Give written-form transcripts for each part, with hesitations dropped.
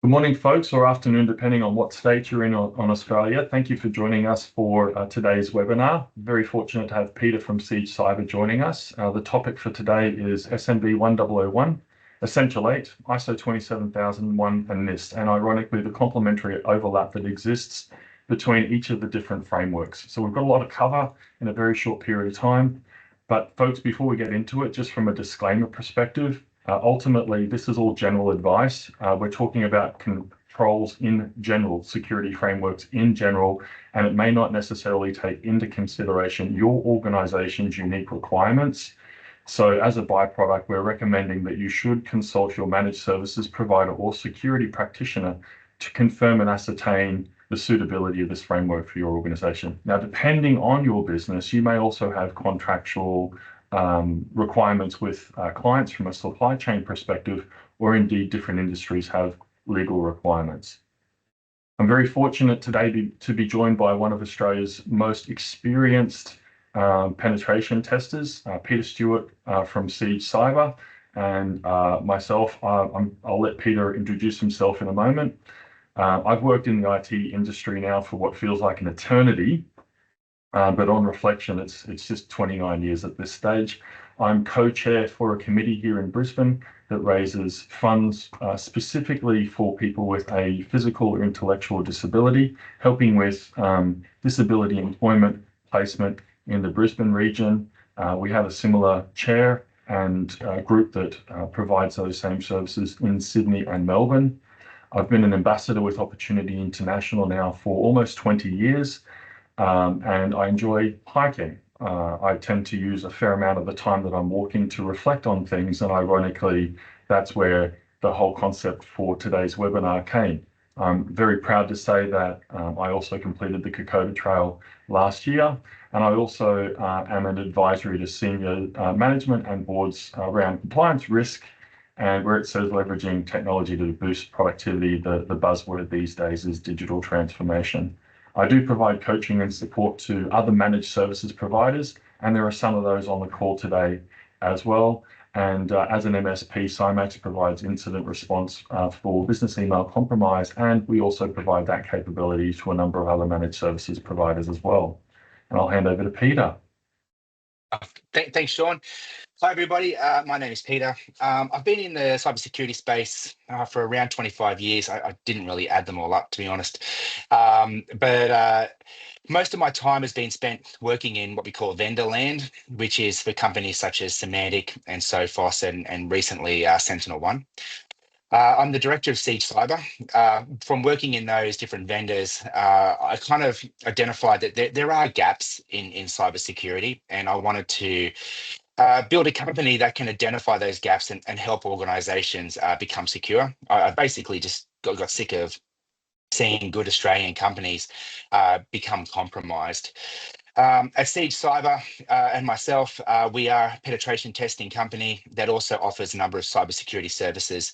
Good morning, folks, or afternoon, depending on what state you're in on Australia. Thank you for joining us for today's webinar. Very fortunate to have Peter from Siege Cyber joining us. The topic for today is SMB1001, Essential 8, ISO 27001, and NIST, and ironically, the complementary overlap that exists between each of the different frameworks. So we've got a lot of cover in a very short period of time. But folks, before we get into it, just from a disclaimer perspective, ultimately, this is all general advice. We're talking about controls in general, security frameworks in general, and it may not necessarily take into consideration your organization's unique requirements. So as a byproduct, we're recommending that you should consult your managed services provider or security practitioner to confirm and ascertain the suitability of this framework for your organization. Now, depending on your business, you may also have contractual requirements with clients from a supply chain perspective, or indeed different industries have legal requirements. I'm very fortunate today to be joined by one of Australia's most experienced penetration testers, Peter Stewart from Siege Cyber, and myself. I'll let Peter introduce himself in a moment. I've worked in the IT industry now for what feels like an eternity. But on reflection, it's just 29 years at this stage. I'm co-chair for a committee here in Brisbane that raises funds specifically for people with a physical or intellectual disability, helping with disability employment placement in the Brisbane region. We have a similar chair and group that provides those same services in Sydney and Melbourne. I've been an ambassador with Opportunity International now for almost 20 years. And I enjoy hiking. I tend to use a fair amount of the time that I'm walking to reflect on things, and ironically, that's where the whole concept for today's webinar came. I'm very proud to say that I also completed the Kokoda Trail last year, and I also am an advisory to senior management and boards around compliance risk, and where it says leveraging technology to boost productivity, the buzzword these days is digital transformation. I do provide coaching and support to other managed services providers, and there are some of those on the call today as well. And as an MSP, Cymax provides incident response for business email compromise, and we also provide that capability to a number of other managed services providers as well. And I'll hand over to Peter. Thanks, Sean. Hi, everybody. My name is Peter. I've been in the cybersecurity space for around 25 years. I didn't really add them all up, to be honest. But most of my time has been spent working in what we call vendor land, which is for companies such as Symantec and Sophos and recently SentinelOne. I'm the director of Siege Cyber. From working in those different vendors, I kind of identified that there are gaps in cybersecurity, and I wanted to build a company that can identify those gaps and help organizations become secure. I basically just got sick of seeing good Australian companies become compromised. At Siege Cyber and myself, we are a penetration testing company that also offers a number of cybersecurity services,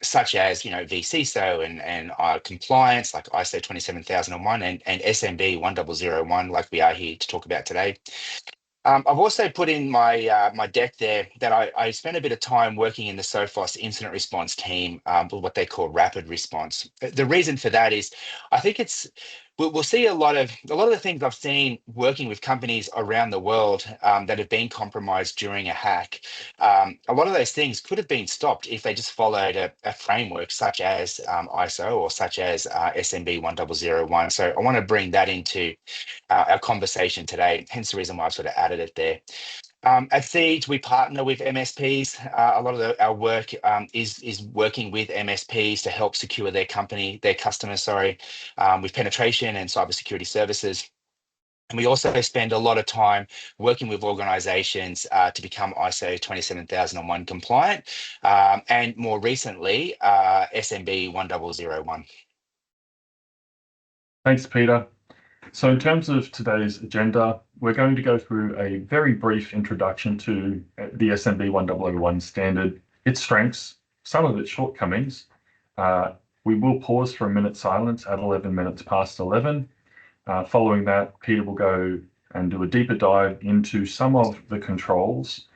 such as vCISO and compliance, like ISO 27001 and SMB1001, like we are here to talk about today. I've also put in my deck there that I spent a bit of time working in the Sophos incident response team, with what they call rapid response. The reason for that is I think we'll see a lot of the things I've seen working with companies around the world that have been compromised during a hack. A lot of those things could have been stopped if they just followed a framework such as ISO or such as SMB1001. So I want to bring that into our conversation today, hence the reason why I've sort of added it there. At Siege, we partner with MSPs. A lot of our work is working with MSPs to help secure their customers, with penetration and cybersecurity services. And we also spend a lot of time working with organizations to become ISO 27001 compliant, and more recently, SMB1001. Thanks, Peter. So in terms of today's agenda, we're going to go through a very brief introduction to the SMB1001 standard, its strengths, some of its shortcomings. We will pause for a minute silence at 11 minutes past 11. Following that, Peter will go and do a deeper dive into some of the controls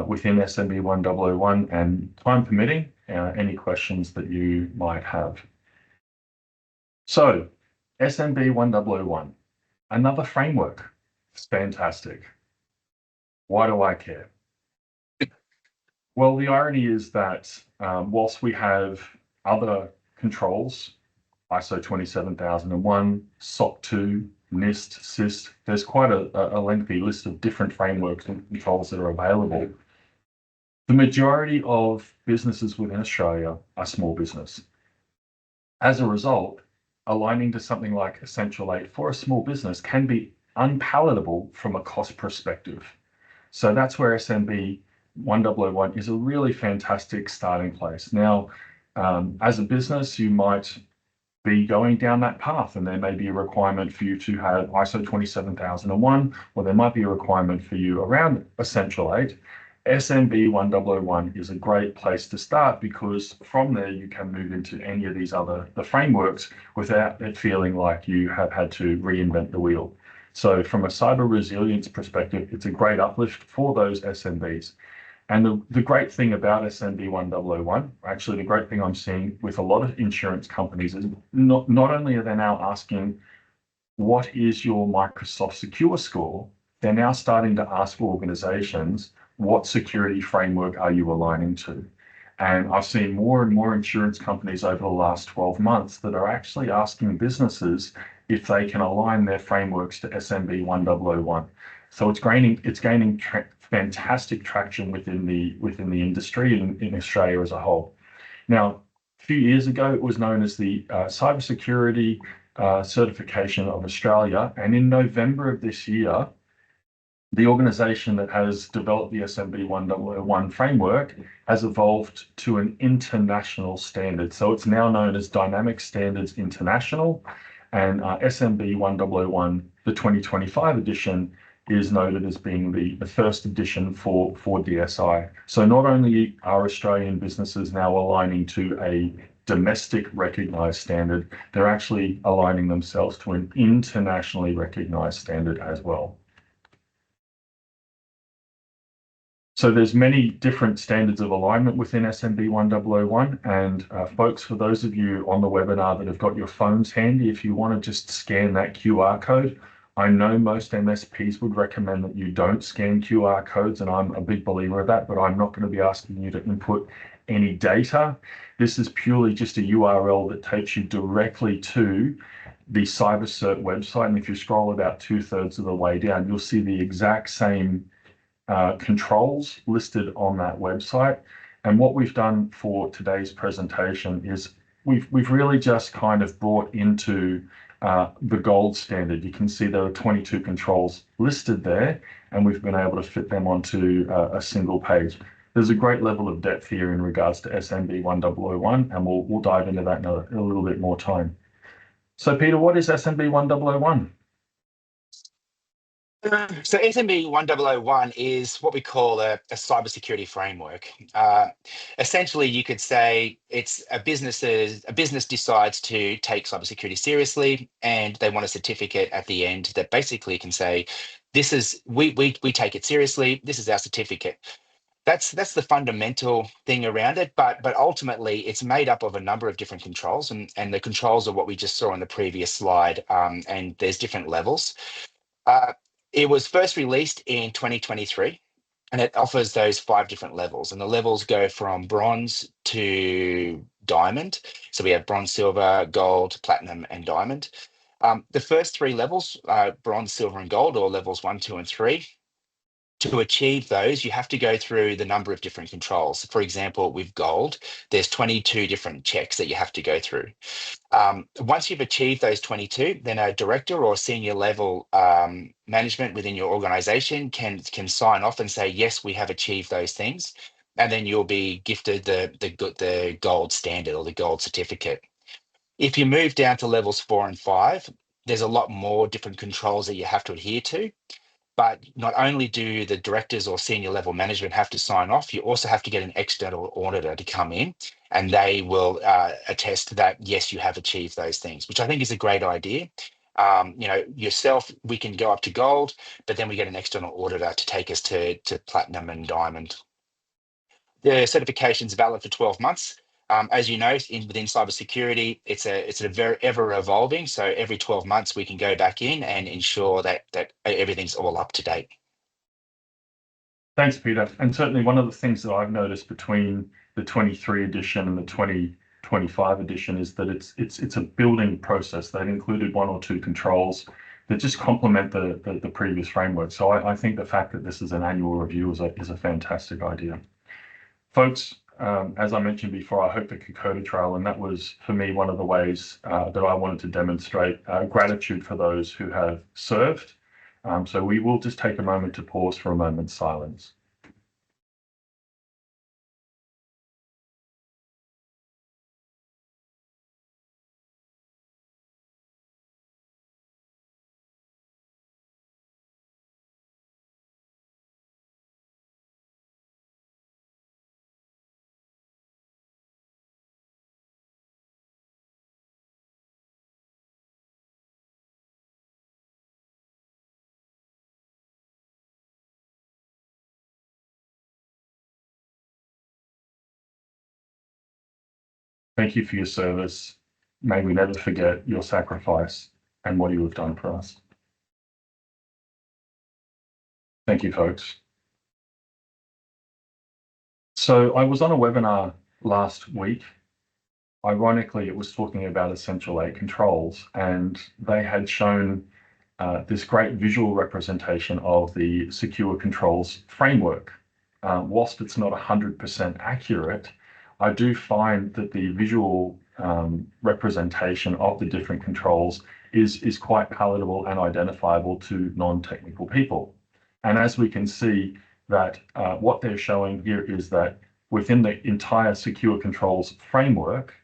within SMB1001, and time permitting, any questions that you might have. So SMB1001, another framework. It's fantastic. Why do I care? Well, the irony is that whilst we have other controls, ISO 27001, SOC 2, NIST, SIST, there's quite a lengthy list of different frameworks and controls that are available. The majority of businesses within Australia are small business. As a result, aligning to something like Essential 8 for a small business can be unpalatable from a cost perspective. So that's where SMB 1001 is a really fantastic starting place. Now, as a business, you might be going down that path, and there may be a requirement for you to have ISO 27001, or there might be a requirement for you around Essential 8. SMB 1001 is a great place to start, because from there you can move into any of these other frameworks without it feeling like you have had to reinvent the wheel. So from a cyber resilience perspective, it's a great uplift for those SMBs. And the great thing about SMB 1001, actually the great thing I'm seeing with a lot of insurance companies, is not only are they now asking, what is your Microsoft Secure score? They're now starting to ask organizations, what security framework are you aligning to? And I've seen more and more insurance companies over the last 12 months that are actually asking businesses if they can align their frameworks to SMB 1001. So it's gaining fantastic traction within the industry and in Australia as a whole. Now, a few years ago, it was known as the Cybersecurity Certification of Australia, and in November of this year, the organisation that has developed the SMB 1001 framework has evolved to an international standard. So it's now known as Dynamic Standards International, and SMB 1001, the 2025 edition, is noted as being the first edition for DSI. So not only are Australian businesses now aligning to a domestic recognised standard, they're actually aligning themselves to an internationally recognised standard as well. So there's many different standards of alignment within SMB 1001, and folks, for those of you on the webinar that have got your phones handy, if you want to just scan that QR code, I know most MSPs would recommend that you don't scan QR codes, and I'm a big believer of that, but I'm not going to be asking you to input any data. This is purely just a URL that takes you directly to the CyberCert website, and if you scroll about 2/3 of the way down, you'll see the exact same controls listed on that website. And what we've done for today's presentation is we've really just kind of brought into the gold standard. You can see there are 22 controls listed there, and we've been able to fit them onto a single page. There's a great level of depth here in regards to SMB 1001, and we'll dive into that in a little bit more time. So Peter, what is SMB 1001? So SMB 1001 is what we call a cybersecurity framework. Essentially, you could say it's a business decides to take cybersecurity seriously, and they want a certificate at the end that basically can say, "This is we take it seriously. This is our certificate." That's the fundamental thing around it, but ultimately it's made up of a number of different controls, and the controls are what we just saw on the previous slide, and there's different levels. Uh, it was first released in 2023, and it offers those 5 different levels. And the levels go from bronze to diamond. So we have bronze, silver, gold, platinum, and diamond. The first 3 levels, bronze, silver, and gold, or levels 1, 2, and 3. To achieve those, you have to go through the number of different controls. For example, with gold, there's 22 different checks that you have to go through. Once you've achieved those 22, then a director or senior level management within your organization can sign off and say, yes, we have achieved those things. And then you'll be gifted the gold standard or the gold certificate. If you move down to levels 4 and 5, there's a lot more different controls that you have to adhere to. But not only do the directors or senior level management have to sign off, you also have to get an external auditor to come in, and they will attest that, yes, you have achieved those things, which I think is a great idea. Yourself, we can go up to gold, but then we get an external auditor to take us to platinum and diamond. The certification's valid for 12 months. As you know, within cybersecurity, it's a very ever evolving. So every 12 months, we can go back in and ensure that everything's all up to date. Thanks, Peter. And certainly one of the things that I've noticed between the 23 edition and the 2025 edition is that it's a building process. They've included one or two controls that just complement the previous framework. So I think the fact that this is an annual review is a fantastic idea. Folks, as I mentioned before, I hope the Kokoda Trail, and that was for me one of the ways that I wanted to demonstrate gratitude for those who have served. So we will just take a moment to pause for a moment's silence. Thank you for your service. May we never forget your sacrifice and what you have done for us. Thank you, folks. So I was on a webinar last week. Ironically, it was talking about Essential 8 controls, and they had shown this great visual representation of the secure controls framework. Whilst it's not 100% accurate, I do find that the visual representation of the different controls is quite palatable and identifiable to non-technical people. And as we can see that what they're showing here is that within the entire secure controls framework,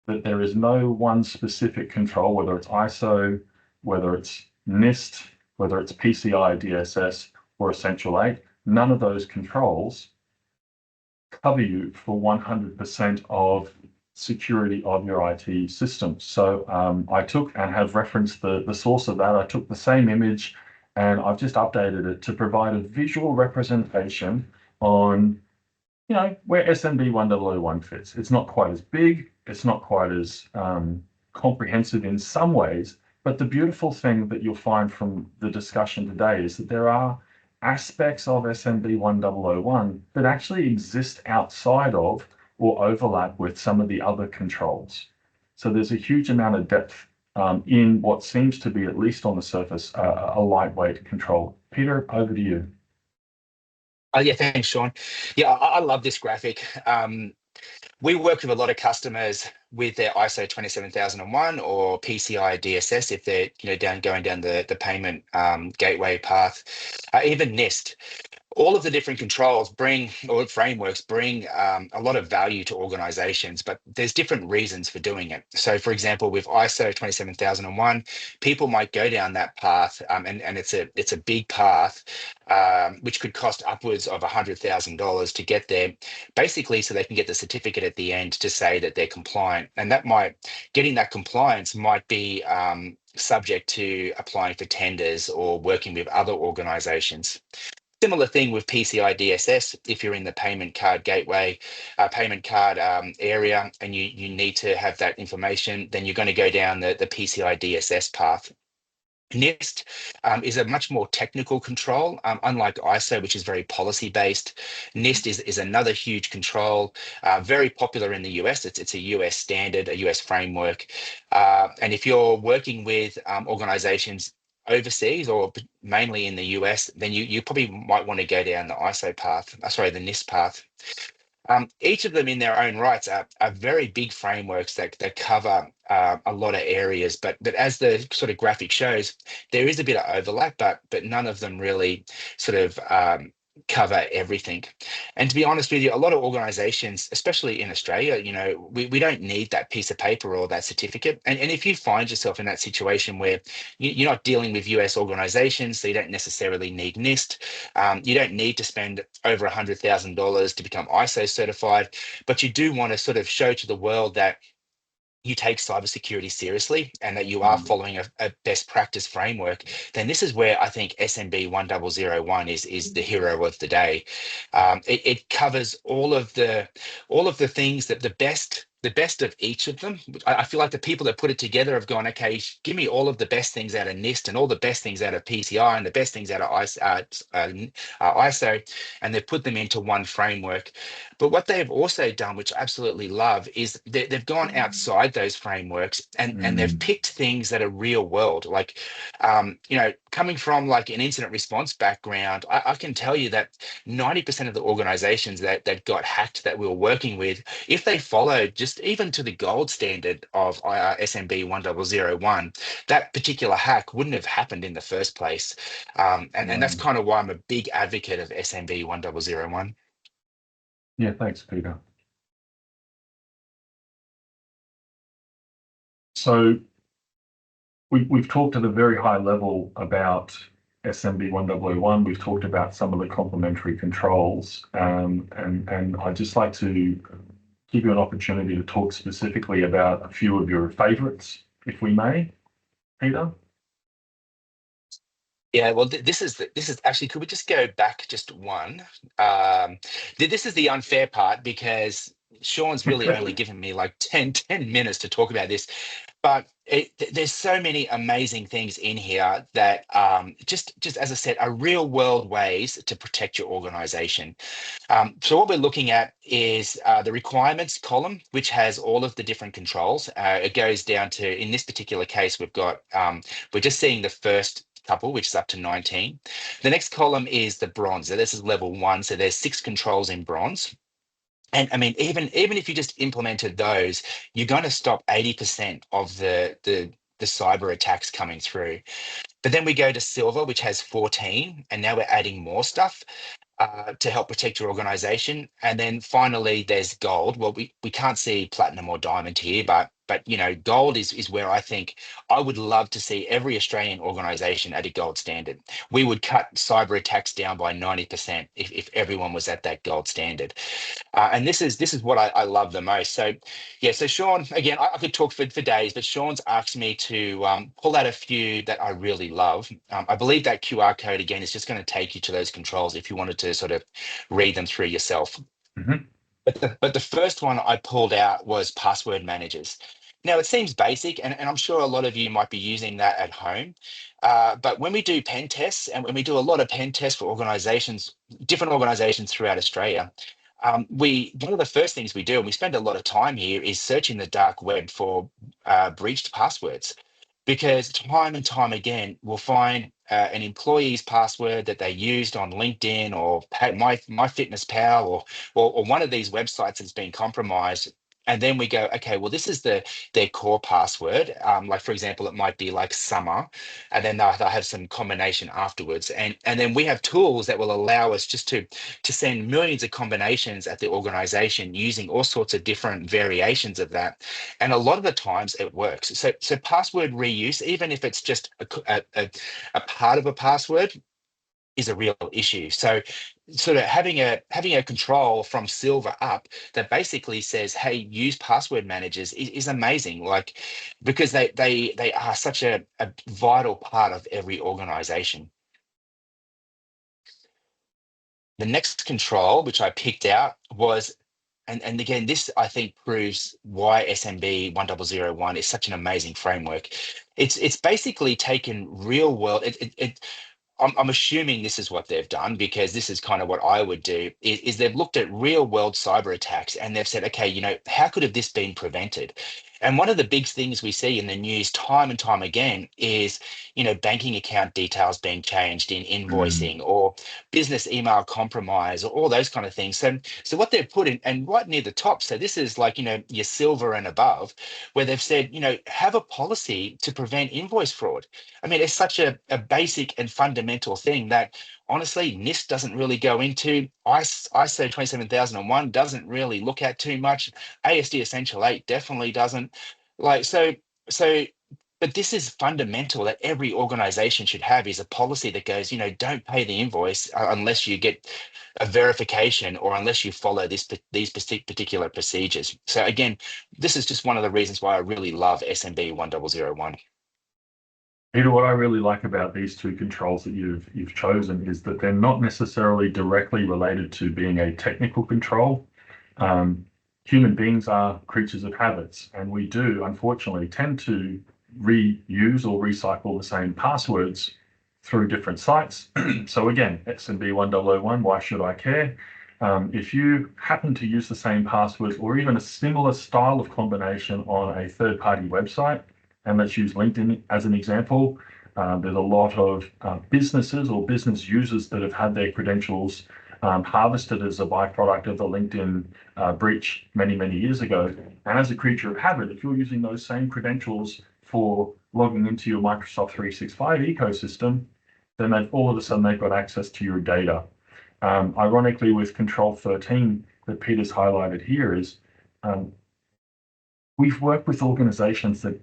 that there is no one specific control, whether it's ISO, whether it's NIST, whether it's PCI DSS or Essential 8, none of those controls cover you for 100% of security of your IT system. So I took and have referenced the source of that. I took the same image and I've just updated it to provide a visual representation on, where SMB1001 fits. It's not quite as big, it's not quite as comprehensive in some ways, but the beautiful thing that you'll find from the discussion today is that there are aspects of SMB1001 that actually exist outside of or overlap with some of the other controls. So there's a huge amount of depth in what seems to be, at least on the surface, a lightweight control. Peter, over to you. Yeah, thanks, Sean. Yeah, I love this graphic. We work with a lot of customers with their ISO 27001 or PCI DSS if they're going down the payment gateway path, even NIST. All of the different controls or frameworks bring a lot of value to organizations, but there's different reasons for doing it. So for example, with ISO 27001, people might go down that path and it's a big path, which could cost upwards of $100,000 to get there, basically so they can get the certificate at the end to say that they're compliant. And getting that compliance might be subject to applying for tenders or working with other organizations. Similar thing with PCI DSS. If you're in the payment card gateway, payment card area, and you need to have that information, then you're going to go down the PCI DSS path. NIST is a much more technical control, unlike ISO, which is very policy based. NIST is another huge control, very popular in the US. It's a US standard, a US framework. And if you're working with organizations overseas or mainly in the US, then you probably might want to go down the ISO path, the NIST path. Each of them in their own rights are very big frameworks that cover a lot of areas, but as the sort of graphic shows, there is a bit of overlap, but none of them really sort of cover everything. And to be honest with you, a lot of organizations, especially in Australia, we don't need that piece of paper or that certificate. And if you find yourself in that situation where you're not dealing with US organizations, so you don't necessarily need NIST, you don't need to spend over $100,000 to become ISO certified, but you do want to sort of show to the world that you take cybersecurity seriously and that you are following a best practice framework, then this is where I think SMB 1001 is the hero of the day. It covers all of the things that the best of each of them. I feel like the people that put it together have gone, okay, give me all of the best things out of NIST and all the best things out of PCI and the best things out of ISO, and they've put them into one framework. But what they've also done, which I absolutely love, is they've gone outside those frameworks and they've picked things that are real world. Like, coming from like an incident response background, I can tell you that 90% of the organizations that got hacked that we were working with, if they followed just even to the gold standard of SMB 1001, that particular hack wouldn't have happened in the first place. And that's kind of why I'm a big advocate of SMB 1001. Yeah, thanks, Peter. So we've talked at a very high level about SMB 1001. We've talked about some of the complementary controls, and I'd just like to give you an opportunity to talk specifically about a few of your favorites, if we may, Peter. Yeah, well, this is actually. Could we just go back just one? This is the unfair part because Sean's really only given me like 10 minutes to talk about this, but there's so many amazing things in here that just as I said, are real world ways to protect your organization. So what we're looking at is the requirements column, which has all of the different controls. It goes down to, in this particular case, we're just seeing the first couple, which is up to 19. The next column is the bronze. So this is level 1. So there's 6 controls in bronze. And I mean, even if you just implemented those, you're going to stop 80% of the cyber attacks coming through. But then we go to silver, which has 14, and now we're adding more stuff to help protect your organization. And then finally, there's gold. Well, we can't see platinum or diamond here, but gold is where I think I would love to see every Australian organization at a gold standard. We would cut cyber attacks down by 90% if everyone was at that gold standard. And this is what I love the most. So yeah, so Sean, again, I could talk for days, but Sean's asked me to pull out a few that I really love. I believe that QR code again is just going to take you to those controls if you wanted to sort of read them through yourself. Mm-hmm. But the first one I pulled out was password managers. Now it seems basic, and I'm sure a lot of you might be using that at home. But when we do pen tests, and when we do a lot of pen tests for organizations, different organizations throughout Australia, one of the first things we do, and we spend a lot of time here, is searching the dark web for breached passwords, because time and time again we'll find an employee's password that they used on LinkedIn or MyFitnessPal or one of these websites that's been compromised. And then we go, okay, well, this is their core password. Like, for example, it might be like summer, and then they'll have some combination afterwards. And then we have tools that will allow us just to send millions of combinations at the organization using all sorts of different variations of that. And a lot of the times it works. So password reuse, even if it's just a part of a password, is a real issue. So sort of having a control from silver up that basically says, hey, use password managers is amazing. Like, because they are such a vital part of every organization. The next control, which I picked out, was, and again, this I think proves why SMB 1001 is such an amazing framework. It's basically taken real world. I'm assuming this is what they've done, because this is kind of what I would do, is they've looked at real world cyber attacks and they've said, okay, how could have this been prevented? And one of the big things we see in the news time and time again is, banking account details being changed in invoicing or business email compromise or all those kind of things. So what they've put in, and right near the top, so this is like, your silver and above, where they've said, have a policy to prevent invoice fraud. I mean, it's such a basic and fundamental thing that honestly, NIST doesn't really go into. ISO 27001 doesn't really look at too much. ASD Essential 8 definitely doesn't. Like, so But this is fundamental that every organization should have, is a policy that goes, don't pay the invoice unless you get a verification or unless you follow these particular procedures. So again, this is just one of the reasons why I really love SMB 1001. Peter, what I really like about these two controls that you've chosen is that they're not necessarily directly related to being a technical control. Human beings are creatures of habits, and we do, unfortunately, tend to reuse or recycle the same passwords through different sites. So again, SMB1001, why should I care? If you happen to use the same passwords or even a similar style of combination on a third-party website, and let's use LinkedIn as an example. There's a lot of businesses or business users that have had their credentials harvested as a byproduct of the LinkedIn breach many, many years ago. And as a creature of habit, if you're using those same credentials for logging into your Microsoft 365 ecosystem, then all of a sudden they've got access to your data. Ironically, with Control 13 that Peter's highlighted here is we've worked with organizations that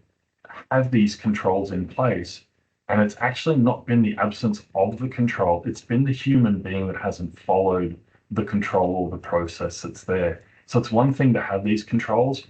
have these controls in place, and it's actually not been the absence of the control, it's been the human being that hasn't followed the control or the process that's there. So it's one thing to have these controls.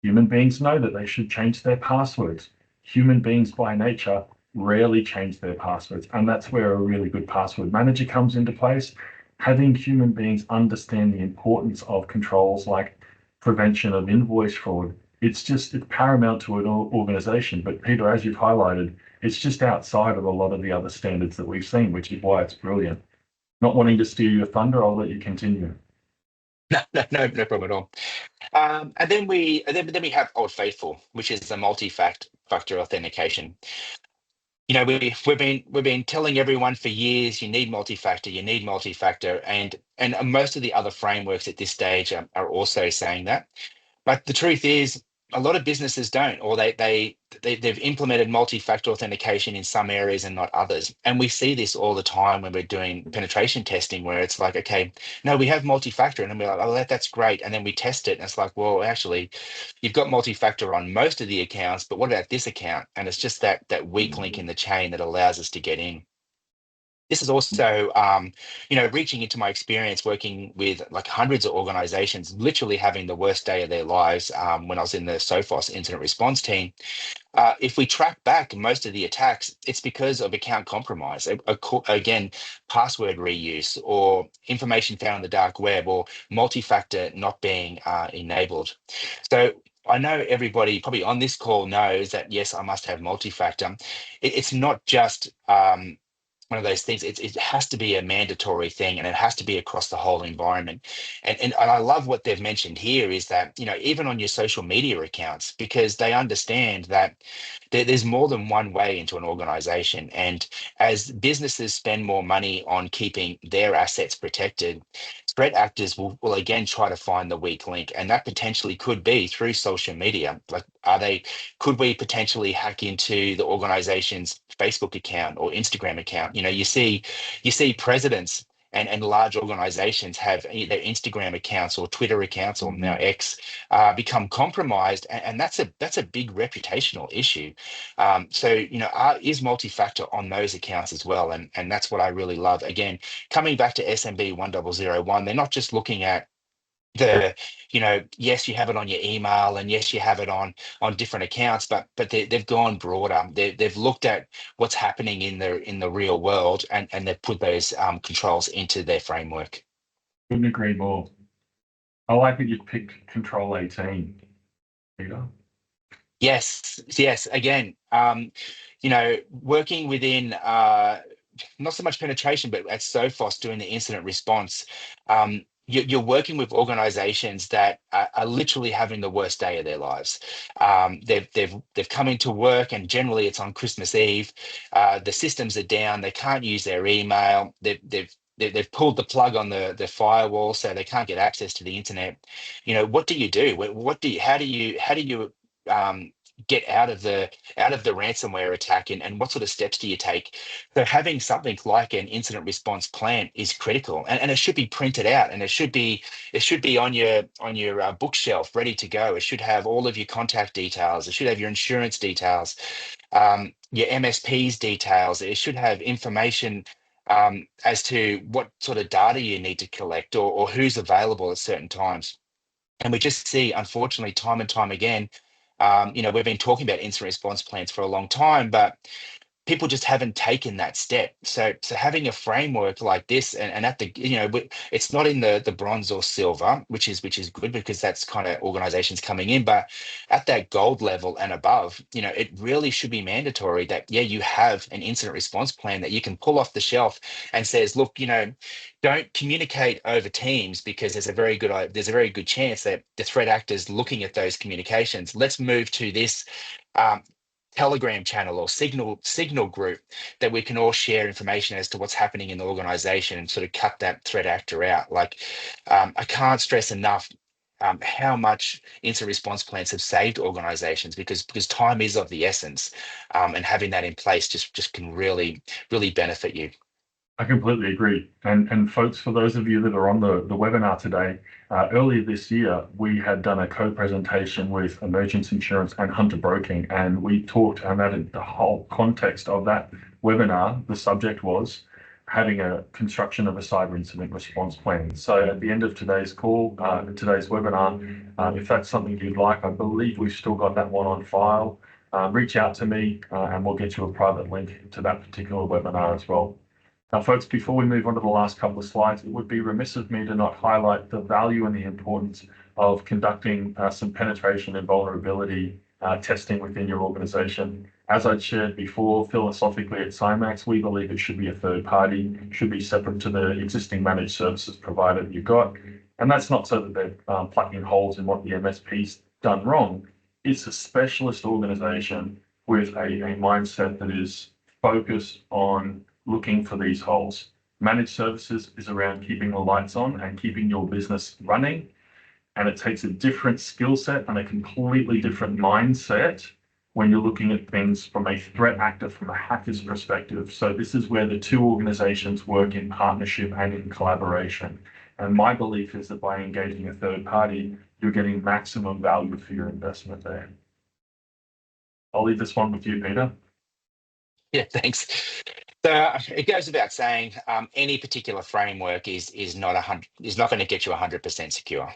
Human beings know that they should change their passwords. Human beings by nature rarely change their passwords, and that's where a really good password manager comes into place. Having human beings understand the importance of controls like prevention of invoice fraud, it's paramount to an organization. But Peter, as you've highlighted, it's just outside of a lot of the other standards that we've seen, which is why it's brilliant. Not wanting to steal your thunder, I'll let you continue. No problem at all. And then we have Old Faithful, which is the multi-factor authentication. We've been telling everyone for years, you need multi-factor, and most of the other frameworks at this stage are also saying that. But the truth is, a lot of businesses don't, or they've implemented multi-factor authentication in some areas and not others. And we see this all the time when we're doing penetration testing, where it's like, okay, no, we have multi-factor, and then we're like, oh, that's great. And then we test it, and it's like, well, actually, you've got multi-factor on most of the accounts, but what about this account? And it's just that weak link in the chain that allows us to get in. This is also, reaching into my experience working with like hundreds of organizations, literally having the worst day of their lives when I was in the Sophos incident response team. If we track back most of the attacks, it's because of account compromise. Again, password reuse or information found on the dark web or multi-factor not being enabled. So I know everybody probably on this call knows that, yes, I must have multi-factor. It's not just one of those things. It has to be a mandatory thing, and it has to be across the whole environment. And I love what they've mentioned here is that, even on your social media accounts, because they understand that there's more than one way into an organization. And as businesses spend more money on keeping their assets protected, threat actors will again try to find the weak link. And that potentially could be through social media. Like, could we potentially hack into the organization's Facebook account or Instagram account? You see presidents and large organizations have their Instagram accounts or Twitter accounts or now X become compromised, and that's a big reputational issue. Is multi-factor on those accounts as well, and that's what I really love. Again, coming back to SMB 1001, they're not just looking at yes, you have it on your email, and yes, you have it on different accounts, but they've gone broader. They've looked at what's happening in the real world, and they've put those controls into their framework. Couldn't agree more. I like that you picked Control 18, Peter. Yes. Again, working within not so much penetration, but at Sophos doing the incident response, you're working with organizations that are literally having the worst day of their lives. They've come into work, and generally it's on Christmas Eve. The systems are down. They can't use their email. They've pulled the plug on the firewall, so they can't get access to the internet. What do you do? How do you get out of the ransomware attack, and what sort of steps do you take? So having something like an incident response plan is critical, and it should be printed out, and it should be on your bookshelf ready to go. It should have all of your contact details. It should have your insurance details, your MSP's details. It should have information as to what sort of data you need to collect, or who's available at certain times. And we just see, unfortunately, time and time again, we've been talking about incident response plans for a long time, but people just haven't taken that step. So having a framework like this, and at the, it's not in the bronze or silver, which is good, because that's kind of organizations coming in, but at that gold level and above, it really should be mandatory that, yeah, you have an incident response plan that you can pull off the shelf and says, look, don't communicate over Teams, because there's a very good chance that the threat actor's looking at those communications. Let's move to this um, Telegram channel or signal group that we can all share information as to what's happening in the organization, and sort of cut that threat actor out. Like, I can't stress enough how much incident response plans have saved organizations, because time is of the essence, and having that in place just can really benefit you. I completely agree. And folks, for those of you that are on the webinar today, earlier this year, we had done a co-presentation with Emergence Insurance and Hunter Broking, and we talked, and that the whole context of that webinar, the subject was having a construction of a cyber incident response plan. So at the end of today's call, today's webinar, if that's something you'd like, I believe we've still got that one on file. Reach out to me, and we'll get you a private link to that particular webinar as well. Now, folks, before we move on to the last couple of slides, it would be remiss of me to not highlight the value and the importance of conducting some penetration and vulnerability testing within your organization. As I shared before, philosophically at Cymax, we believe it should be a third party, should be separate to the existing managed services provider that you've got. And that's not so that they're plugging holes in what the MSP's done wrong. It's a specialist organization with a mindset that is focused on looking for these holes. Managed services is around keeping the lights on and keeping your business running. And it takes a different skill set and a completely different mindset when you're looking at things from a threat actor, from a hacker's perspective. So this is where the two organizations work in partnership and in collaboration. And my belief is that by engaging a third party, you're getting maximum value for your investment there. I'll leave this one with you, Peter. Yeah, thanks. So it goes without saying, any particular framework is not going to get you 100% secure.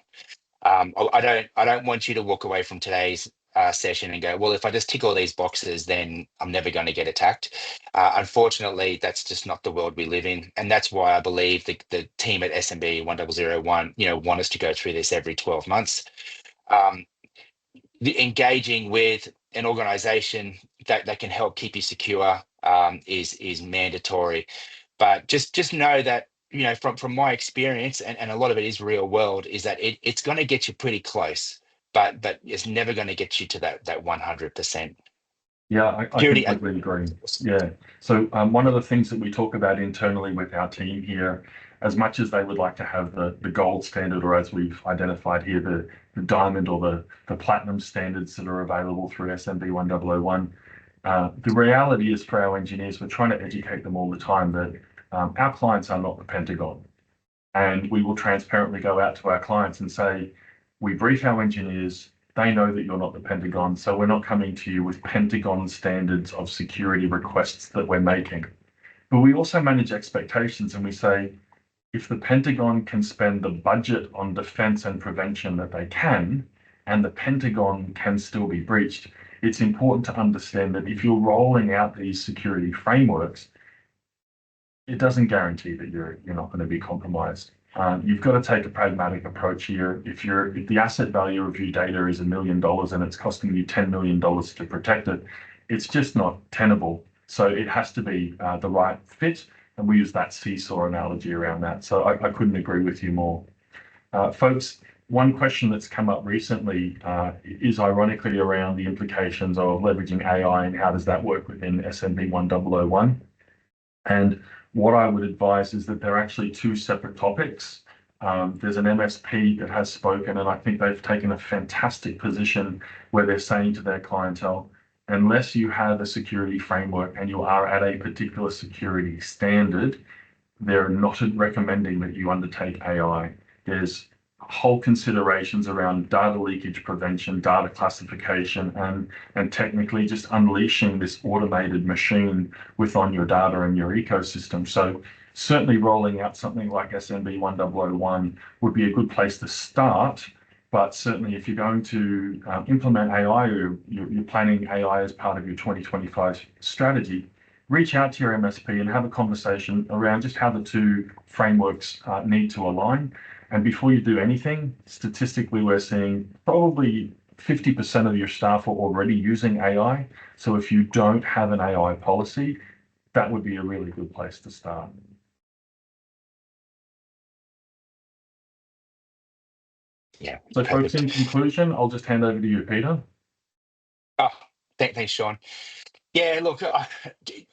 I don't want you to walk away from today's session and go, well, if I just tick all these boxes, then I'm never going to get attacked. Unfortunately, that's just not the world we live in, and that's why I believe the team at SMB1001, want us to go through this every 12 months. Engaging with an organization that can help keep you secure is mandatory. But just know that, from my experience, and a lot of it is real world, is that it's going to get you pretty close, but it's never going to get you to that 100%. Yeah, I completely agree. Yeah. So one of the things that we talk about internally with our team here, as much as they would like to have the gold standard, or as we've identified here, the diamond or the platinum standards that are available through SMB1001, the reality is, for our engineers, we're trying to educate them all the time that our clients are not the Pentagon. And we will transparently go out to our clients and say, we brief our engineers, they know that you're not the Pentagon, so we're not coming to you with Pentagon standards of security requests that we're making. But we also manage expectations, and we say, if the Pentagon can spend the budget on defense and prevention that they can, and the Pentagon can still be breached, it's important to understand that if you're rolling out these security frameworks, it doesn't guarantee that you're not going to be compromised. You've got to take a pragmatic approach here. If the asset value of your data is $1 million and it's costing you $10 million to protect it, it's just not tenable. So it has to be the right fit, and we use that seesaw analogy around that. So I couldn't agree with you more. Folks, one question that's come up recently is ironically around the implications of leveraging AI and how does that work within SMB1001. And what I would advise is that they're actually two separate topics. There's an MSP that has spoken, and I think they've taken a fantastic position where they're saying to their clientele, unless you have a security framework and you are at a particular security standard, they're not recommending that you undertake AI. There's whole considerations around data leakage prevention, data classification, and technically just unleashing this automated machine within your data and your ecosystem. So certainly rolling out something like SMB1001 would be a good place to start. But certainly if you're going to implement AI, or you're planning AI as part of your 2025 strategy, reach out to your MSP and have a conversation around just how the two frameworks need to align. And before you do anything, statistically, we're seeing probably 50% of your staff are already using AI. So if you don't have an AI policy, that would be a really good place to start. Yeah. So folks, in conclusion, I'll just hand over to you, Peter. Oh, thanks, Sean. Yeah, look, I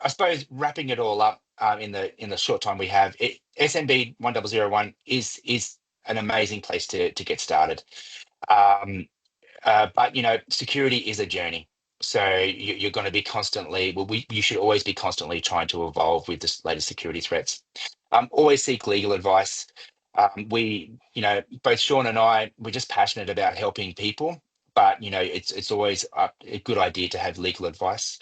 suppose wrapping it all up in the short time we have, SMB 1001 is an amazing place to get started. But security is a journey. So you're going to be constantly, well, you should always be constantly trying to evolve with the latest security threats. Always seek legal advice. Both Sean and I, we're just passionate about helping people, but it's always a good idea to have legal advice.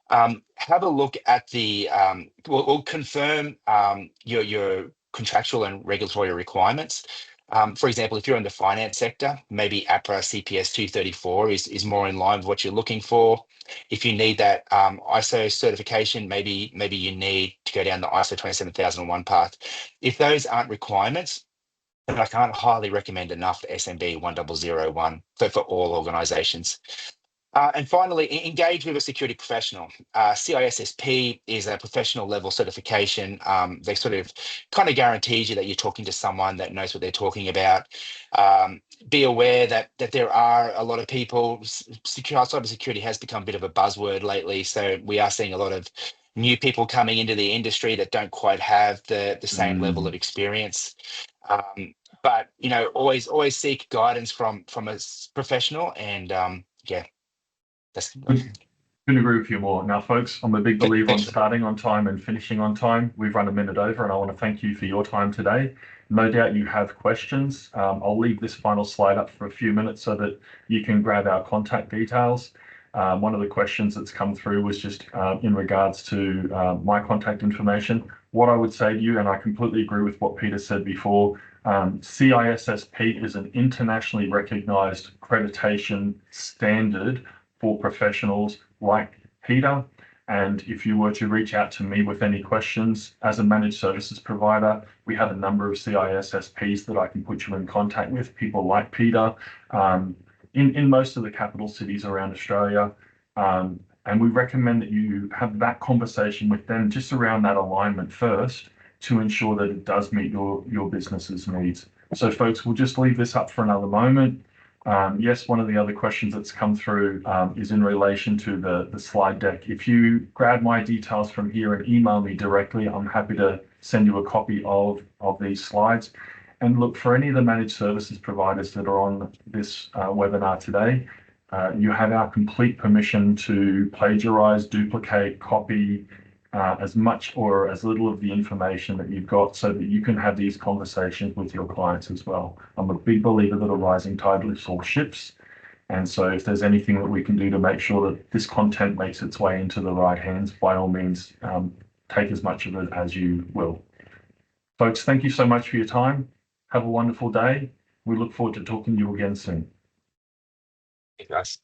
Have a look at we'll confirm your contractual and regulatory requirements. For example, if you're in the finance sector, maybe APRA CPS 234 is more in line with what you're looking for. If you need that ISO certification, maybe you need to go down the ISO 27001 path. If those aren't requirements, then I can't highly recommend enough SMB 1001 for all organizations. And finally, engage with a security professional. CISSP is a professional level certification. They sort of kind of guarantees you that you're talking to someone that knows what they're talking about. Be aware that there are a lot of people, cybersecurity has become a bit of a buzzword lately. So we are seeing a lot of new people coming into the industry that don't quite have the same level of experience. But always seek guidance from a professional, and yeah. Couldn't agree with you more. Now, folks, I'm a big believer on Thanks. starting on time and finishing on time. We've run a minute over, and I want to thank you for your time today. No doubt you have questions. I'll leave this final slide up for a few minutes so that you can grab our contact details. One of the questions that's come through was just in regards to my contact information. What I would say to you, and I completely agree with what Peter said before, CISSP is an internationally recognized accreditation standard for professionals like Peter. And if you were to reach out to me with any questions, as a managed services provider, we have a number of CISSPs that I can put you in contact with, people like Peter, in most of the capital cities around Australia. And we recommend that you have that conversation with them just around that alignment first to ensure that it does meet your business's needs. So folks, we'll just leave this up for another moment. Yes, one of the other questions that's come through is in relation to the slide deck. If you grab my details from here and email me directly, I'm happy to send you a copy of these slides. And look, for any of the managed services providers that are on this webinar today, you have our complete permission to plagiarize, duplicate, copy as much or as little of the information that you've got so that you can have these conversations with your clients as well. I'm a big believer that a rising tide lifts all ships. And so if there's anything that we can do to make sure that this content makes its way into the right hands, by all means, take as much of it as you will. Folks, thank you so much for your time. Have a wonderful day. We look forward to talking to you again soon. Thank you, guys.